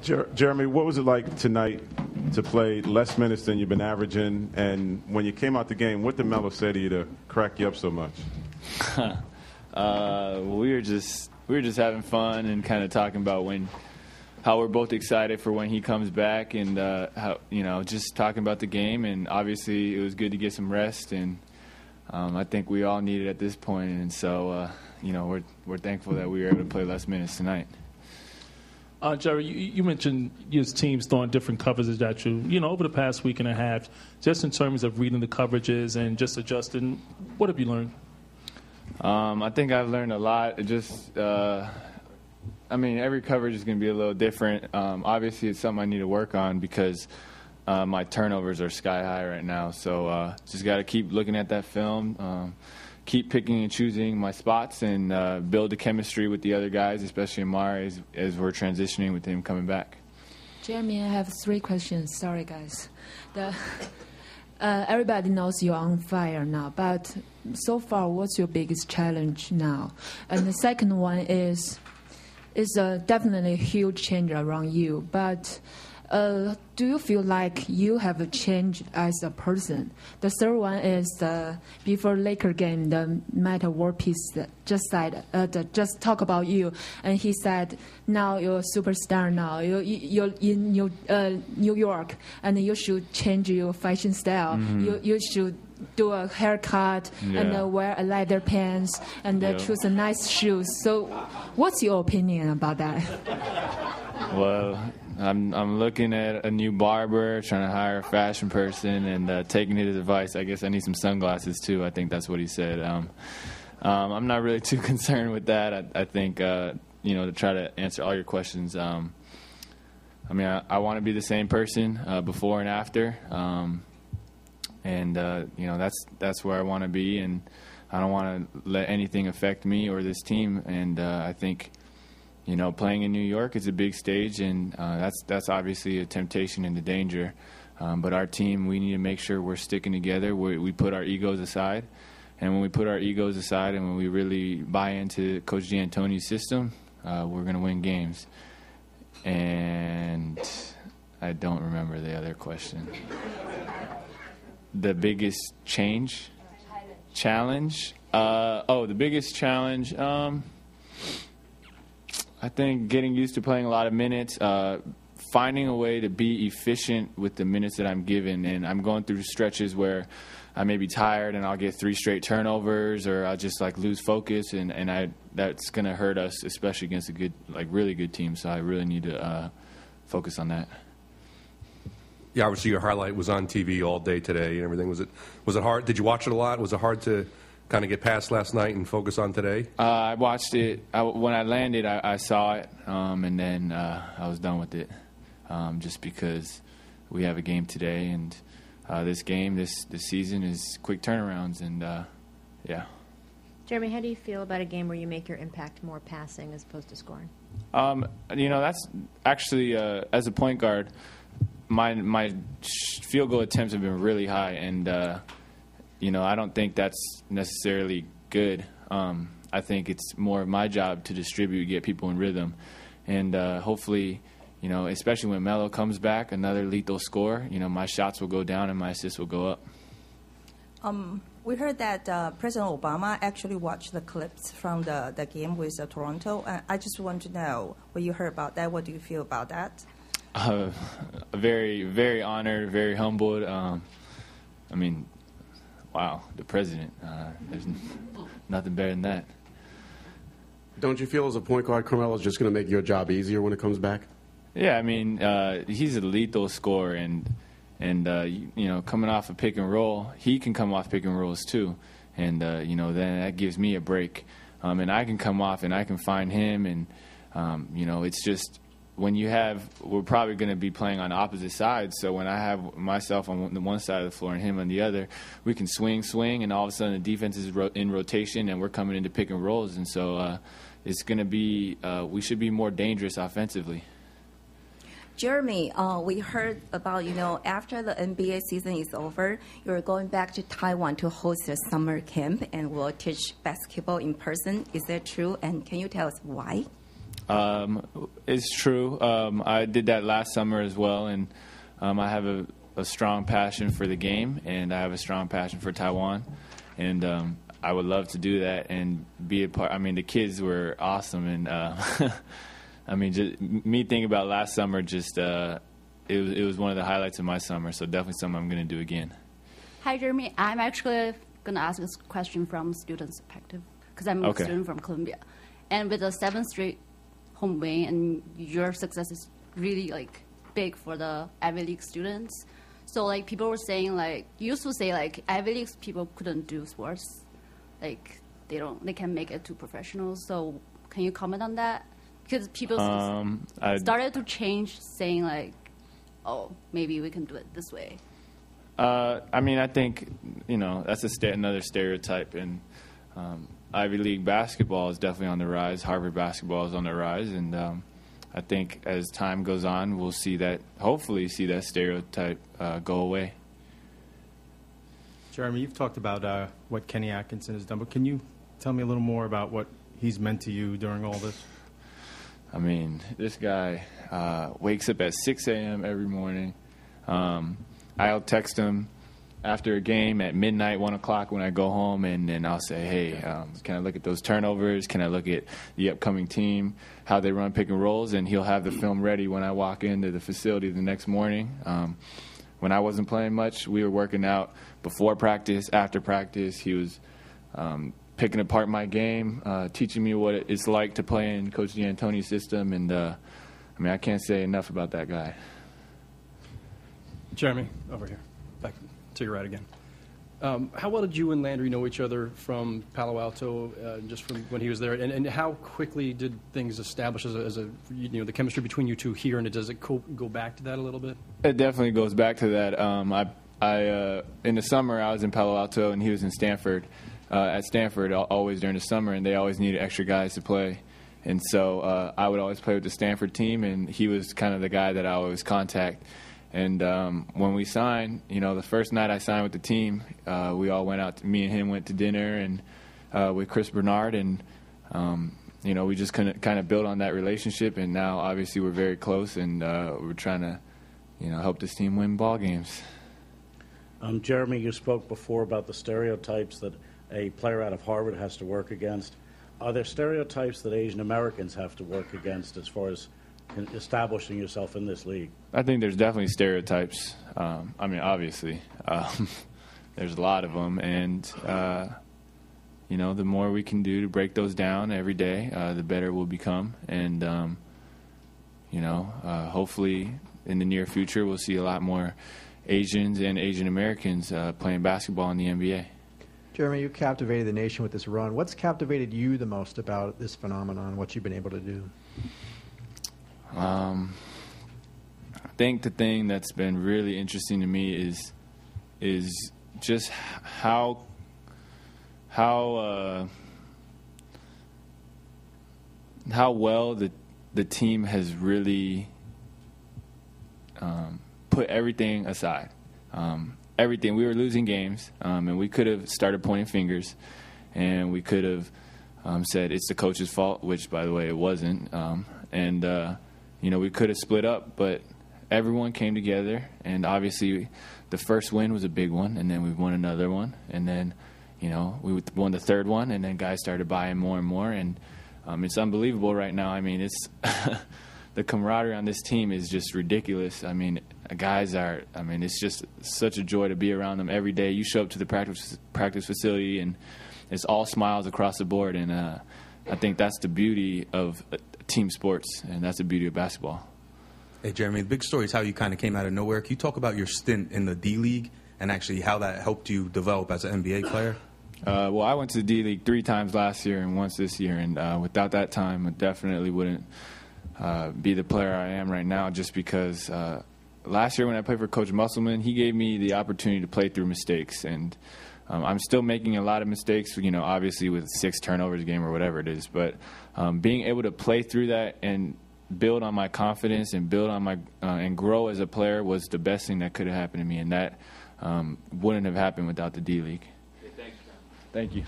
Jeremy, what was it like tonight to play less minutes than you've been averaging? And when you came out the game, what did Melo say to you to crack you up so much? We were just having fun and kind of talking about how we're both excited for when he comes back, and how just talking about the game. And obviously, it was good to get some rest, and I think we all need it at this point. And so, we're thankful that we were able to play less minutes tonight. Jerry, you mentioned your team's throwing different coverages at you, over the past week and a half, just in terms of reading the coverages and just adjusting. What have you learned? I think I've learned a lot. Every coverage is going to be a little different. Obviously, it's something I need to work on because my turnovers are sky high right now. So just got to keep looking at that film, keep picking and choosing my spots, and build the chemistry with the other guys, especially Amari, as we're transitioning with him coming back. Jeremy, I have 3 questions. Sorry, guys. Everybody knows you're on fire now, but so far, what's your biggest challenge now? And the second one is definitely a huge change around you, but do you feel like you have a change as a person? The third one is before Laker game, the Matt World Peace just talk about you, and he said, now you're a superstar now. You're in New York, and you should change your fashion style. Mm-hmm. You should do a haircut and wear a leather pants and choose a nice shoes. So, what's your opinion about that? Well, I'm looking at a new barber, trying to hire a fashion person, and taking his advice. I guess I need some sunglasses too. I think that's what he said. I'm not really too concerned with that. I think to try to answer all your questions. I want to be the same person before and after, and that's where I want to be, and I don't want to let anything affect me or this team. And I think. Playing in New York is a big stage, and that's obviously a temptation and a danger. But our team, we need to make sure we're sticking together. We put our egos aside, and when we put our egos aside and when we really buy into Coach D'Antoni's system, we're going to win games. And I don't remember the other question. The biggest challenge? The biggest challenge... I think getting used to playing a lot of minutes, finding a way to be efficient with the minutes that I'm given. And I'm going through stretches where I may be tired and I'll get 3 straight turnovers, or I'll just lose focus, and that's going to hurt us, especially against a really good team. So I really need to focus on that. Yeah, obviously your highlight was on TV all day today and everything. Was it hard? Did you watch it a lot? Was it hard to kind of get past last night and focus on today? I watched it. When I landed, I saw it, and then I was done with it, just because we have a game today, and this season is quick turnarounds, and yeah. Jeremy, how do you feel about a game where you make your impact more passing as opposed to scoring? That's actually, as a point guard, my field goal attempts have been really high, and I don't think that's necessarily good. I think it's more of my job to distribute, get people in rhythm. And hopefully, especially when Melo comes back, another lethal scorer, my shots will go down and my assists will go up. We heard that President Obama actually watched the clips from the game with Toronto. I just want to know what you heard about that. What do you feel about that? Very, very honored, very humbled. Wow, the president. There's nothing better than that. Don't you feel as a point guard, Carmelo's just going to make your job easier when it comes back? Yeah, he's a lethal scorer, and coming off a pick and roll, he can come off pick and rolls too, and then that gives me a break, and I can come off and I can find him, and it's just. We're probably going to be playing on opposite sides. So when I have myself on the one side of the floor and him on the other, we can swing, and all of a sudden the defense is in rotation and we're coming into pick and rolls. And so it's going to be we should be more dangerous offensively. Jeremy, we heard about, after the NBA season is over, you're going back to Taiwan to host a summer camp and will teach basketball in person. Is that true? And can you tell us why? It's true. I did that last summer as well, and I have a strong passion for the game, and I have a strong passion for Taiwan, and I would love to do that and be a part. I mean, the kids were awesome, and I mean, just me thinking about last summer, just it was one of the highlights of my summer. So definitely something I'm going to do again. Hi, Jeremy. I'm actually going to ask this question from student's perspective because I'm a student from Columbia, and with a 7th straight home win, and your success is really like big for the Ivy League students. So like people were saying like used to say like Ivy League people couldn't do sports, like they can't make it to professionals. So can you comment on that? Because people started to change, saying like, oh, maybe we can do it this way. I mean, I think that's another stereotype, and Ivy League basketball is definitely on the rise. Harvard basketball is on the rise, and I think as time goes on, we'll hopefully see that stereotype go away. Jeremy, you've talked about what Kenny Atkinson has done, but can you tell me a little more about what he's meant to you during all this? I mean, this guy wakes up at 6 a.m. every morning. I'll text him after a game at midnight, 1 o'clock when I go home, and then I'll say, hey, can I look at those turnovers? Can I look at the upcoming team, how they run pick and rolls? And he'll have the film ready when I walk into the facility the next morning. When I wasn't playing much, we were working out before practice, after practice. He was picking apart my game, teaching me what it's like to play in Coach D'Antoni's system. And, I mean, I can't say enough about that guy. Jeremy, over here. Back to your right again. How well did you and Landry know each other from Palo Alto, just from when he was there? And how quickly did things establish as a the chemistry between you two here? And does it go back to that a little bit? It definitely goes back to that. I in the summer, I was in Palo Alto, and he was in Stanford. At Stanford, always during the summer, and they always needed extra guys to play. And so I would always play with the Stanford team, and he was kind of the guy that I always contact. And when we signed, the first night I signed with the team, we all went out. Me and him went to dinner and with Chris Bernard, and we just kind of built on that relationship. And now, obviously, we're very close, and we're trying to, help this team win ball games. Jeremy, you spoke before about the stereotypes that a player out of Harvard has to work against. Are there stereotypes that Asian Americans have to work against as far as establishing yourself in this league? I think there's definitely stereotypes. I mean, obviously, there's a lot of them, and the more we can do to break those down every day, the better we'll become. And hopefully, in the near future, we'll see a lot more Asians and Asian Americans playing basketball in the NBA. Jeremy, you captivated the nation with this run. What's captivated you the most about this phenomenon, what you've been able to do? I think the thing that's been really interesting to me is just how well the team has really put everything aside. Everything. We were losing games, and we could have started pointing fingers, and we could have said it's the coach's fault, which, by the way, it wasn't. We could have split up, but everyone came together, and obviously the first win was a big one, and then we won another one, and then, we won the third one, and then guys started buying more and more, and it's unbelievable right now. I mean, it's the camaraderie on this team is just ridiculous. I mean, it's just such a joy to be around them every day. You show up to the practice facility, and it's all smiles across the board, and I think that's the beauty of team sports, and that's the beauty of basketball. Hey, Jeremy, the big story is how you kind of came out of nowhere. Can you talk about your stint in the D-League and actually how that helped you develop as an NBA player? Well, I went to the D-League 3 times last year and once this year, and without that time, I definitely wouldn't be the player I am right now, just because last year when I played for Coach Musselman, he gave me the opportunity to play through mistakes, and I'm still making a lot of mistakes, obviously with 6 turnovers a game or whatever it is, but being able to play through that and build on my confidence and build on my and grow as a player was the best thing that could have happened to me, and that wouldn't have happened without the D-League. Hey, thanks, Thank you.